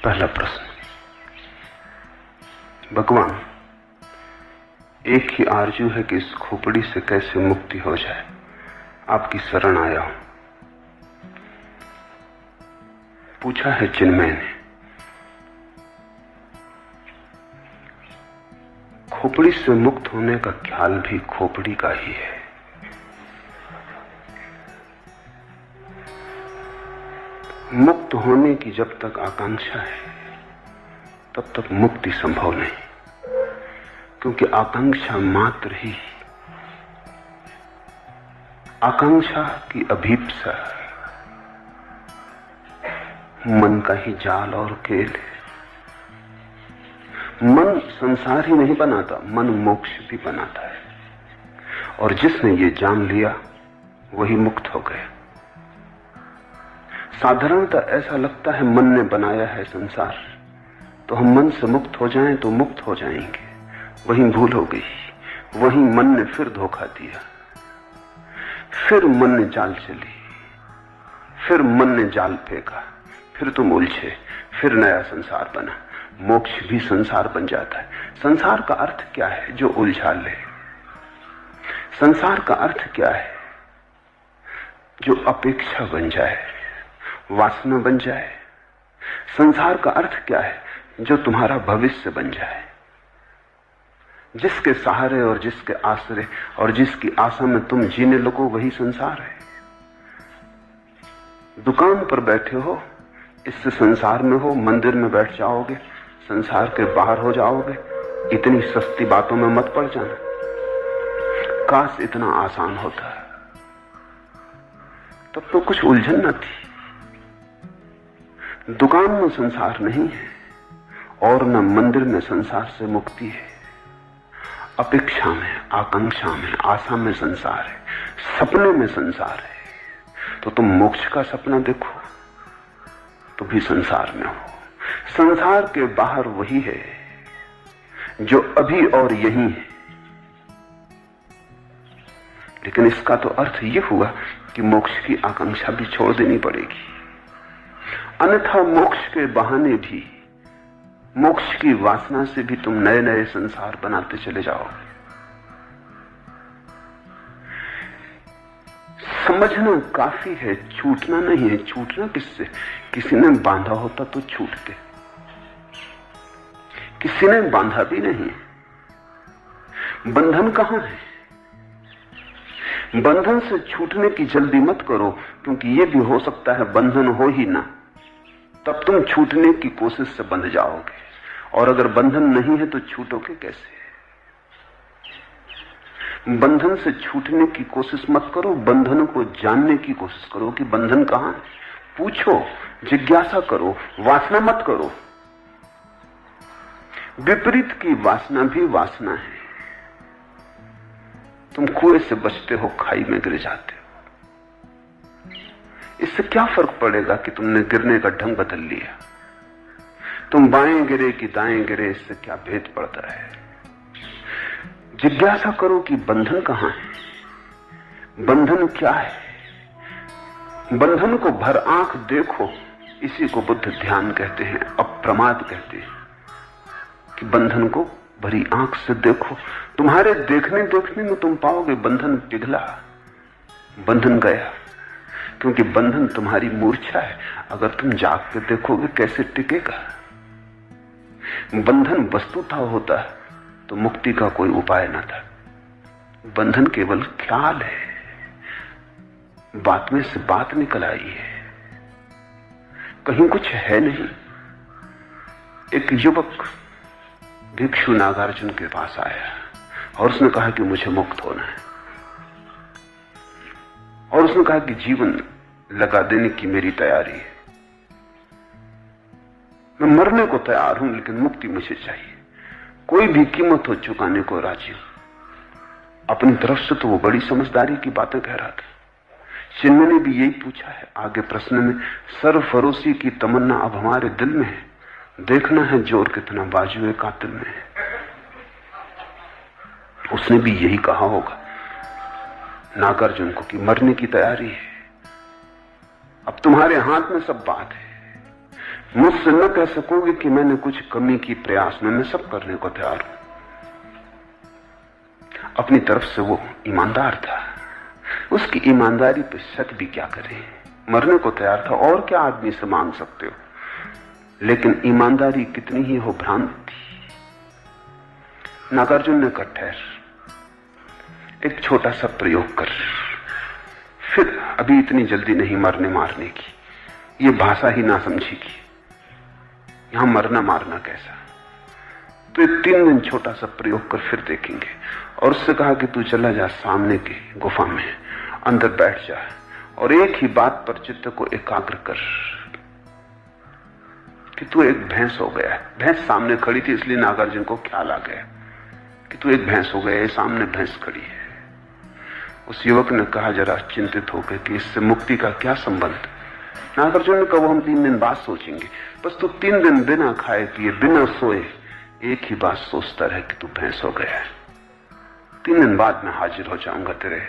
पहला प्रश्न, भगवान, एक ही आरजू है कि इस खोपड़ी से कैसे मुक्ति हो जाए। आपकी शरण आया हूं। पूछा है चिन्मय ने। खोपड़ी से मुक्त होने का ख्याल भी खोपड़ी का ही है। मुक्त होने की जब तक आकांक्षा है तब तक मुक्ति संभव नहीं, क्योंकि आकांक्षा मात्र ही, आकांक्षा की अभीप्सा मन का ही जाल और खेल है। मन संसार ही नहीं बनाता, मन मोक्ष भी बनाता है, और जिसने ये जान लिया वही मुक्त हो गया। साधारणतः ऐसा लगता है मन ने बनाया है संसार, तो हम मन से मुक्त हो जाएं तो मुक्त हो जाएंगे। वहीं भूल हो गई, वहीं मन ने फिर धोखा दिया, फिर मन ने चाल चली, फिर मन ने जाल फेंका, फिर तुम उलझे, फिर नया संसार बना। मोक्ष भी संसार बन जाता है। संसार का अर्थ क्या है? जो उलझा ले। संसार का अर्थ क्या है? जो अपेक्षा बन जाए, वासना बन जाए। संसार का अर्थ क्या है? जो तुम्हारा भविष्य बन जाए। जिसके सहारे और जिसके आश्रय और जिसकी आशा में तुम जीने लगो, वही संसार है। दुकान पर बैठे हो, इससे संसार में हो। मंदिर में बैठ जाओगे, संसार के बाहर हो जाओगे। इतनी सस्ती बातों में मत पड़ जाना। काश इतना आसान होता, तब तो कुछ उलझन न थी। दुकान में संसार नहीं है और न मंदिर में संसार से मुक्ति है। अपेक्षा में, आकांक्षा में, आशा में संसार है, सपने में संसार है। तो तुम मोक्ष का सपना देखो तो भी संसार में हो। संसार के बाहर वही है जो अभी और यही है। लेकिन इसका तो अर्थ यह हुआ कि मोक्ष की आकांक्षा भी छोड़ देनी पड़ेगी, अन्यथा मोक्ष के बहाने भी, मोक्ष की वासना से भी तुम नए नए संसार बनाते चले जाओगे। समझना काफी है, छूटना नहीं है। छूटना किससे? किसी ने बांधा होता तो छूटते, किसी ने बांधा भी नहीं। बंधन कहां है? बंधन से छूटने की जल्दी मत करो, क्योंकि यह भी हो सकता है बंधन हो ही ना, तब तुम छूटने की कोशिश से बंध जाओगे। और अगर बंधन नहीं है तो छूटोगे कैसे? बंधन से छूटने की कोशिश मत करो, बंधन को जानने की कोशिश करो कि बंधन कहां है। पूछो, जिज्ञासा करो, वासना मत करो। विपरीत की वासना भी वासना है। तुम कुएं से बचते हो, खाई में गिर जाते हो। इससे क्या फर्क पड़ेगा कि तुमने गिरने का ढंग बदल लिया? तुम बाएं गिरे कि दाएं गिरे, इससे क्या भेद पड़ता है? जिज्ञासा करो कि बंधन कहां है, बंधन क्या है। बंधन को भर आंख देखो, इसी को बुद्ध ध्यान कहते हैं, अप्रमाद कहते हैं कि बंधन को भरी आंख से देखो। तुम्हारे देखने देखने में तुम पाओगे बंधन पिघला, बंधन गया, क्योंकि बंधन तुम्हारी मूर्छा है। अगर तुम जाग के देखोगे कैसे टिकेगा? बंधन वस्तुतः होता तो मुक्ति का कोई उपाय न था। बंधन केवल ख्याल है, बात में से बात निकल आई है, कहीं कुछ है नहीं। एक युवक भिक्षु नागार्जुन के पास आया और उसने कहा कि मुझे मुक्त होना है, और उसने कहा कि जीवन लगा देने की मेरी तैयारी है। मैं मरने को तैयार हूं, लेकिन मुक्ति मुझे चाहिए। कोई भी कीमत हो चुकाने को राजी हूं। अपनी तरफ से तो वो बड़ी समझदारी की बातें कह रहा था। चिन्मय ने भी यही पूछा है आगे प्रश्न में। सरफरोशी की तमन्ना अब हमारे दिल में है, देखना है जोर कितना बाजुए कातिल में है। उसने भी यही कहा होगा नागार्जुन को कि मरने की तैयारी है, अब तुम्हारे हाथ में सब बात है। मुझसे न कह सकोगे कि मैंने कुछ कमी की प्रयास में, मैं सब करने को तैयार हूं। अपनी तरफ से वो ईमानदार था, उसकी ईमानदारी पे शक भी क्या करे। मरने को तैयार था, और क्या आदमी से मांग सकते हो। लेकिन ईमानदारी कितनी ही हो भ्रांत थी। नागार्जुन ने कहा, ठहर, एक छोटा सा प्रयोग कर, फिर अभी इतनी जल्दी नहीं मरने मारने की, ये भाषा ही ना समझेगी, यहां मरना मारना कैसा। तो एक 3 दिन छोटा सा प्रयोग कर, फिर देखेंगे। और उससे कहा कि तू चला जा सामने की गुफा में, अंदर बैठ जा और एक ही बात पर चित्त को एकाग्र कर कि तू एक भैंस हो गया है। भैंस सामने खड़ी थी, इसलिए नागार्जुन को ख्याल आ गया कि तू एक भैंस हो गया है, सामने भैंस खड़ी है। उस युवक ने कहा जरा चिंतित होकर कि इससे मुक्ति का क्या संबंध। नागार्जुन ने कहा, वो हम 3 दिन बाद सोचेंगे। बस तू 3 दिन बिना खाए पिए, बिना सोए, एक ही बात सोचता रहे कि तू भैंस हो गया है। 3 दिन बाद मैं हाजिर हो जाऊंगा तेरे।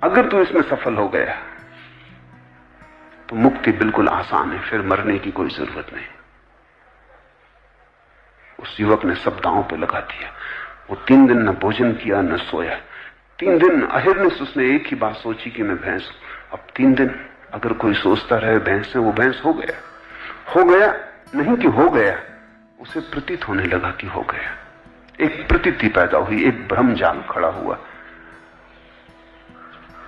अगर तू इसमें सफल हो गया तो मुक्ति बिल्कुल आसान है, फिर मरने की कोई जरूरत नहीं। उस युवक ने सब दांव पे लगा दिया। वो 3 दिन न भोजन किया न सोया। 3 दिन अहिर्निश उसने एक ही बात सोची कि मैं भैंस हूं। अब 3 दिन अगर कोई सोचता रहे भैंस है, वो भैंस हो गया। हो गया नहीं कि हो गया, उसे प्रतीत होने लगा कि हो गया। एक प्रतीति पैदा हुई, एक भ्रम जाल खड़ा हुआ।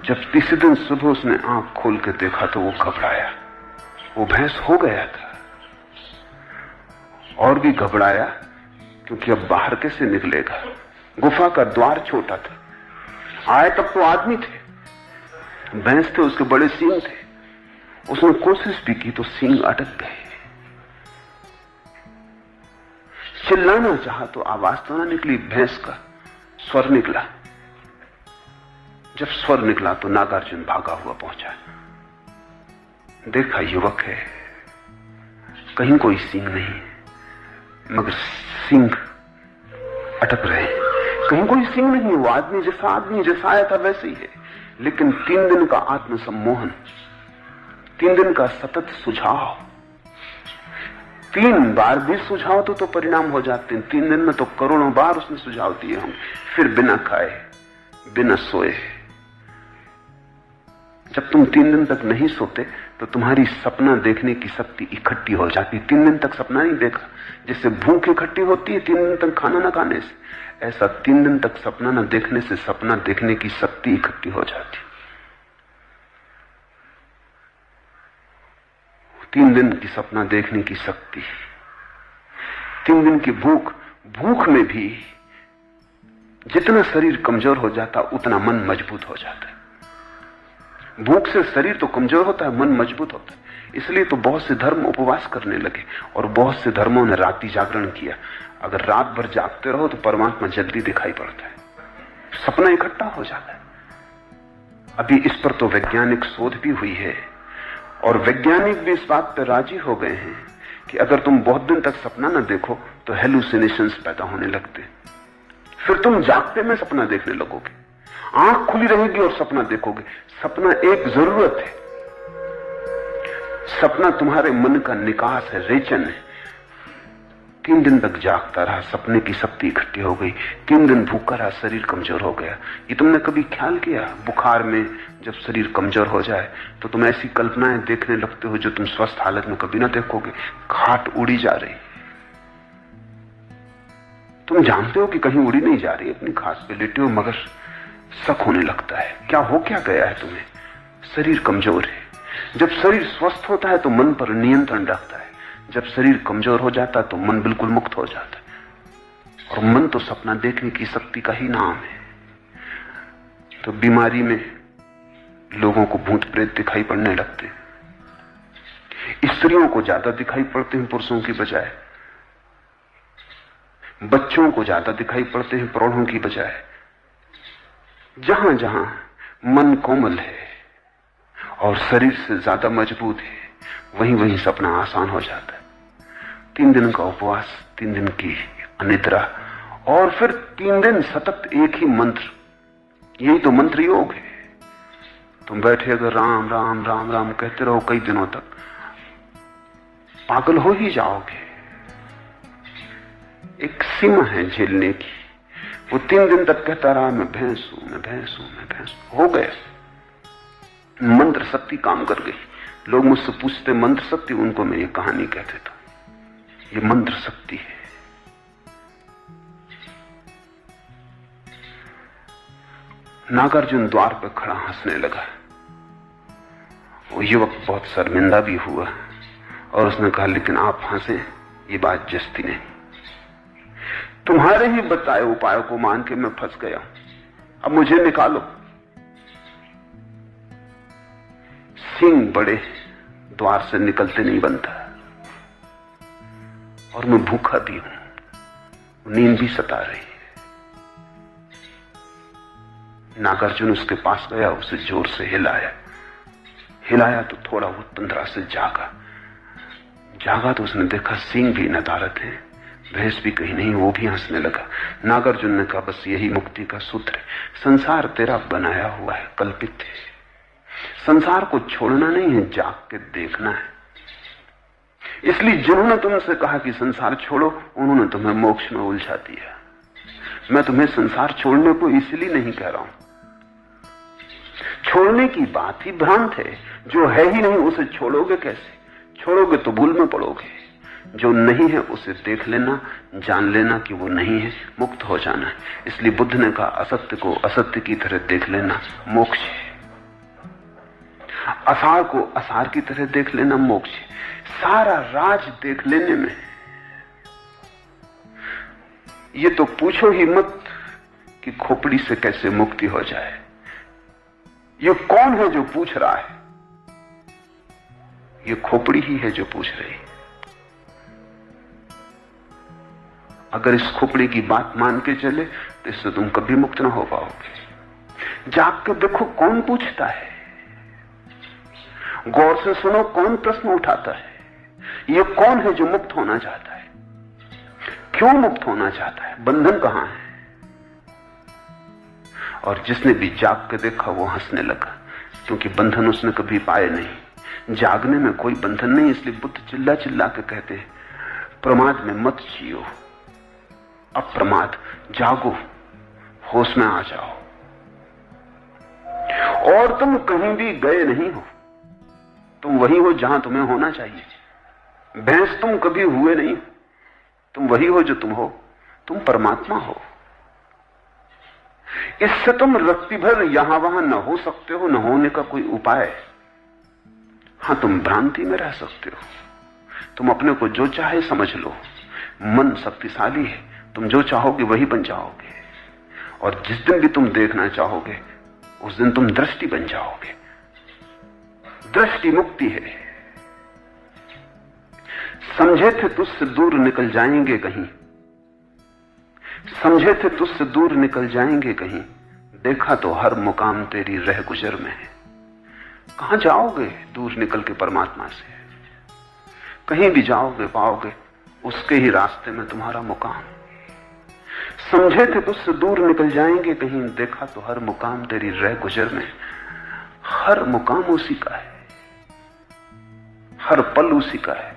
जब तीसरे दिन सुबह उसने आंख खोल के देखा तो वो घबराया, वो भैंस हो गया था। और भी घबराया क्योंकि अब बाहर कैसे निकलेगा। गुफा का द्वार छोटा था, आए तब तो आदमी थे, भैंस थे, उसके बड़े सींग थे। उसने कोशिश भी की तो सींग अटक गए। चिल्लाना चाहा तो आवाज तो ना निकली, भैंस का स्वर निकला। जब स्वर निकला तो नागार्जुन भागा हुआ पहुंचा। देखा युवक है, कहीं कोई सींग नहीं, मगर सींग अटक रहे। कहीं कोई सींग नहीं, वो आदमी जैसा आया था वैसे ही है। लेकिन 3 दिन का आत्मसम्मोहन, 3 दिन का सतत सुझाव, 3 बार भी सुझाव तो परिणाम हो जाते हैं। 3 दिन में तो करोड़ों बार उसने सुझाव दिए हम, फिर बिना खाए बिना सोए। जब तुम 3 दिन तक नहीं सोते तो तुम्हारी सपना देखने की शक्ति इकट्ठी हो जाती। 3 दिन तक सपना नहीं देखा, जैसे भूख इकट्ठी होती है 3 दिन तक खाना ना खाने से, ऐसा 3 दिन तक सपना न देखने से सपना देखने की शक्ति इकट्ठी हो जाती। 3 दिन की सपना देखने की शक्ति, 3 दिन की भूख में भी जितना शरीर कमजोर हो जाता उतना मन मजबूत हो जाता है। भूख से शरीर तो कमजोर होता है, मन मजबूत होता है। इसलिए तो बहुत से धर्म उपवास करने लगे और बहुत से धर्मों ने रात्रि जागरण किया। अगर रात भर जागते रहो तो परमात्मा जल्दी दिखाई पड़ता है, सपना इकट्ठा हो जाता है। अभी इस पर तो वैज्ञानिक शोध भी हुई है और वैज्ञानिक भी इस बात पर राजी हो गए हैं कि अगर तुम बहुत दिन तक सपना न देखो तो हेलुसिनेशंस पैदा होने लगते, फिर तुम जागते में सपना देखने लगोगे, आंख खुली रहेगी और सपना देखोगे। सपना एक जरूरत है, सपना तुम्हारे मन का निकास है, रेचन है। 3 दिन तक जागता रहा, सपने की शक्ति इकट्ठी हो गई। 3 दिन भूखा रहा, शरीर कमजोर हो गया। ये तुमने कभी ख्याल किया, बुखार में जब शरीर कमजोर हो जाए तो तुम ऐसी कल्पनाएं देखने लगते हो जो तुम स्वस्थ हालत में कभी ना देखोगे। खाट उड़ी जा रही, तुम जानते हो कि कहीं उड़ी नहीं जा रही, अपनी खास पे लेटे हो, मगर शक होने लगता है क्या गया है तुम्हें। शरीर कमजोर है। जब शरीर स्वस्थ होता है तो मन पर नियंत्रण रखता है, जब शरीर कमजोर हो जाता है तो मन बिल्कुल मुक्त हो जाता है। और मन तो सपना देखने की शक्ति का ही नाम है। तो बीमारी में लोगों को भूत प्रेत दिखाई पड़ने लगते, स्त्रियों को ज्यादा दिखाई पड़ते हैं पुरुषों की बजाय, बच्चों को ज्यादा दिखाई पड़ते हैं प्रौढ़ों की बजाय। जहां जहां मन कोमल है और शरीर से ज्यादा मजबूत है, वहीं वहीं सपना आसान हो जाता है। 3 दिन का उपवास, 3 दिन की अनिद्रा और फिर 3 दिन सतत एक ही मंत्र, यही तो मंत्र योग है। तुम बैठे अगर राम राम राम राम कहते रहो कई दिनों तक, पागल हो ही जाओगे। एक सीमा है झेलने की। वो 3 दिन तक कहता रहा मैं भैंस हूं, मैं भैंस हूं, मैं भैंस हूं। हो गया। मंत्र शक्ति काम कर गई। लोग मुझसे पूछते मंत्र शक्ति, उनको मैं ये कहानी कह देता हूं, ये मंत्र शक्ति है। नागार्जुन द्वार पर खड़ा हंसने लगा। वो युवक बहुत शर्मिंदा भी हुआ और उसने कहा लेकिन आप हंसे, ये बात जस्ती नहीं। तुम्हारे ही बताए उपायों को मान के मैं फंस गया, अब मुझे निकालो। सींग बड़े, द्वार से निकलते नहीं बनता, और मैं भूखा भी हूं, नींद भी सता रही है। नागार्जुन उसके पास गया, उसे जोर से हिलाया तो थोड़ा वो तंद्रा से जागा तो उसने देखा सींग भी नदारत है, भैंस भी कहीं नहीं। वो भी हंसने लगा। नागार्जुन ने कहा बस यही मुक्ति का सूत्र है। संसार तेरा बनाया हुआ है, कल्पित है। संसार को छोड़ना नहीं है, जाग के देखना है। इसलिए जिन्होंने तुमसे कहा कि संसार छोड़ो, उन्होंने तुम्हें मोक्ष में उलझा दिया। मैं तुम्हें संसार छोड़ने को इसलिए नहीं कह रहा हूं। छोड़ने की बात ही भ्रांत है। जो है ही नहीं उसे छोड़ोगे कैसे? छोड़ोगे तो भूल में पड़ोगे। जो नहीं है उसे देख लेना, जान लेना कि वो नहीं है, मुक्त हो जाना है। इसलिए बुद्ध ने कहा असत्य को असत्य की तरह देख लेना मोक्ष है, असार को असार की तरह देख लेना मोक्ष है। सारा राज देख लेने में ये तो पूछो ही मत कि खोपड़ी से कैसे मुक्ति हो जाए। ये कौन है जो पूछ रहा है? ये खोपड़ी ही है जो पूछ रही है। अगर इस खोपड़ी की बात मान के चले तो इससे तुम कभी मुक्त ना हो पाओगे। जाग के देखो कौन पूछता है, गौर से सुनो कौन प्रश्न उठाता है। ये कौन है जो मुक्त होना चाहता है? क्यों मुक्त होना चाहता है? बंधन कहां है? और जिसने भी जाग के देखा वो हंसने लगा, क्योंकि बंधन उसने कभी पाए नहीं। जागने में कोई बंधन नहीं। इसलिए बुद्ध चिल्ला चिल्ला के कहते हैं प्रमाद में मत जियो, अप्रमाद जागो, होश में आ जाओ। और तुम कहीं भी गए नहीं हो, तुम वही हो जहां तुम्हें होना चाहिए। भैंस तुम कभी हुए नहीं, तुम वही हो जो तुम हो, तुम परमात्मा हो। इससे तुम रत्ती भर यहां वहां न हो सकते हो, न होने का कोई उपाय। हां, तुम भ्रांति में रह सकते हो। तुम अपने को जो चाहे समझ लो। मन शक्तिशाली है, तुम जो चाहोगे वही बन जाओगे। और जिस दिन भी तुम देखना चाहोगे उस दिन तुम दृष्टि बन जाओगे। दृष्टि मुक्ति है। समझे थे तुझसे दूर निकल जाएंगे कहीं, समझे थे तुझसे दूर निकल जाएंगे कहीं, देखा तो हर मुकाम तेरी रह गुजर में है। कहां जाओगे दूर निकल के परमात्मा से? कहीं भी जाओगे पाओगे उसके ही रास्ते में तुम्हारा मुकाम। समझे थे तुझसे दूर निकल जाएंगे कहीं, देखा तो हर मुकाम तेरी रह गुजर में। हर मुकाम उसी का है, हर पल उसी का है।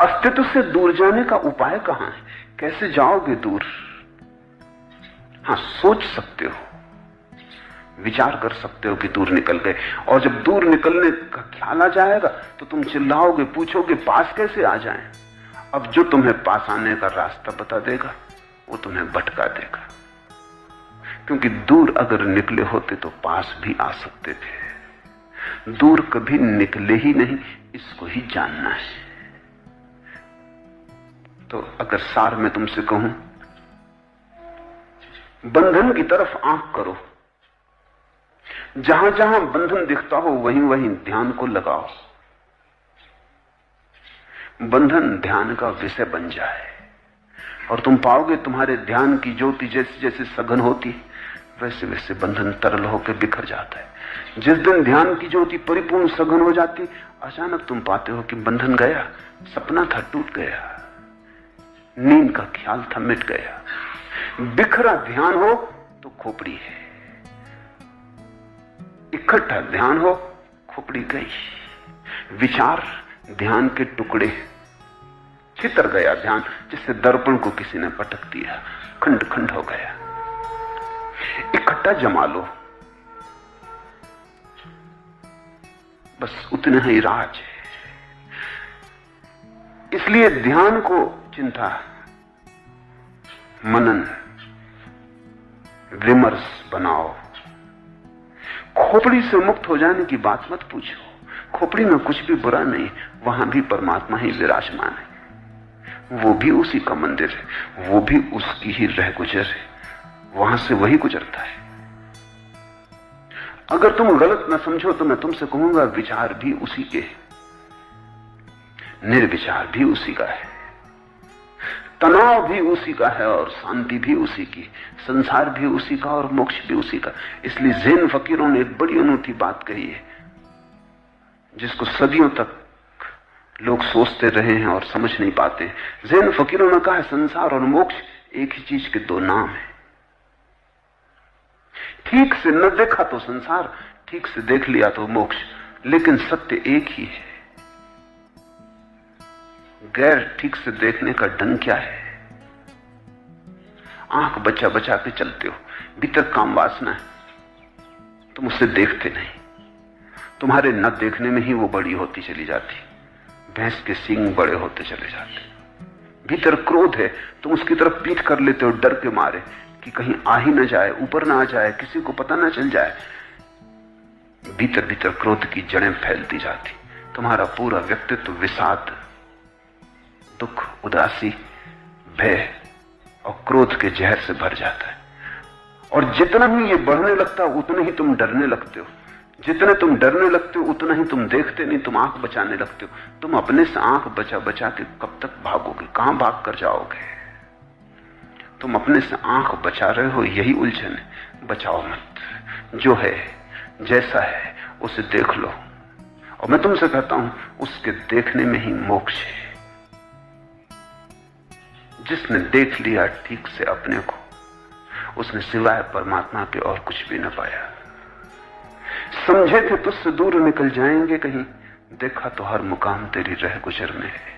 अस्तित्व से दूर जाने का उपाय कहां है? कैसे जाओगे दूर? हां, सोच सकते हो, विचार कर सकते हो कि दूर निकल गए। और जब दूर निकलने का ख्याल आ जाएगा तो तुम चिल्लाओगे, पूछोगे पास कैसे आ जाएं? अब जो तुम्हें पास आने का रास्ता बता देगा वो तुम्हें भटका देगा। क्योंकि दूर अगर निकले होते तो पास भी आ सकते थे। दूर कभी निकले ही नहीं, इसको ही जानना है। तो अगर सार में तुमसे कहूं, बंधन की तरफ आंख करो। जहां जहां बंधन दिखता हो वहीं वहीं ध्यान को लगाओ। बंधन ध्यान का विषय बन जाए और तुम पाओगे तुम्हारे ध्यान की ज्योति जैसे जैसे सघन होती वैसे वैसे बंधन तरल होकर बिखर जाता है। जिस दिन ध्यान की ज्योति परिपूर्ण सघन हो जाती, अचानक तुम पाते हो कि बंधन गया, सपना था टूट गया, नींद का ख्याल था मिट गया। बिखरा ध्यान हो तो खोपड़ी है, इकट्ठा ध्यान हो खोपड़ी गई। विचार ध्यान के टुकड़े, छितर गया ध्यान, जिससे दर्पण को किसी ने पटक दिया, खंड खंड हो गया। इकट्ठा जमा लो, बस उतना ही राज है। इसलिए ध्यान को चिंता, मनन, विमर्श बनाओ। खोपड़ी से मुक्त हो जाने की बात मत पूछो। खोपड़ी में कुछ भी बुरा नहीं, वहां भी परमात्मा ही विराजमान है। वो भी उसी का मंदिर है, वो भी उसकी ही रह गुजर है, वहां से वही गुजरता है। अगर तुम गलत ना समझो तो मैं तुमसे कहूंगा, विचार भी उसी के है, निर्विचार भी उसी का है, तनाव भी उसी का है और शांति भी उसी की, संसार भी उसी का और मोक्ष भी उसी का। इसलिए ज़ैन फकीरों ने एक बड़ी अनूठी बात कही है, जिसको सदियों तक लोग सोचते रहे हैं और समझ नहीं पाते। ज़ैन फकीरों ने कहा है, संसार और मोक्ष एक ही चीज के दो नाम है। ठीक से न देखा तो संसार, ठीक से देख लिया तो मोक्ष, लेकिन सत्य एक ही है। गैर ठीक से देखने का ढंग क्या है? आंख बचा बचा के चलते हो, भीतर काम वासना है, तुम उसे देखते नहीं, तुम्हारे न देखने में ही वो बड़ी होती चली जाती, भैंस के सींग बड़े होते चले जाते। भीतर क्रोध है, तुम उसकी तरफ पीठ कर लेते हो डर के मारे कि कहीं आ ही ना जाए, ऊपर ना आ जाए, किसी को पता ना चल जाए। भीतर भीतर क्रोध की जड़ें फैलती जाती, तुम्हारा पूरा व्यक्तित्व विषाद, दुख, उदासी, भय और क्रोध के जहर से भर जाता है। और जितना ही ये बढ़ने लगता है उतना ही तुम डरने लगते हो, जितने तुम डरने लगते हो उतना ही तुम देखते नहीं, तुम आंख बचाने लगते हो। तुम अपने से आंख बचा बचा के कब तक भागोगे, कहां भाग कर जाओगे? तुम अपने से आंख बचा रहे हो, यही उलझन है। बचाओ मत, जो है जैसा है उसे देख लो। और मैं तुमसे कहता हूं, उसके देखने में ही मोक्ष है। जिसने देख लिया ठीक से अपने को, उसने सिवाय परमात्मा के और कुछ भी न पाया। समझे थे तुझसे दूर निकल जाएंगे कहीं, देखा तो हर मुकाम तेरी रह गुजर में है।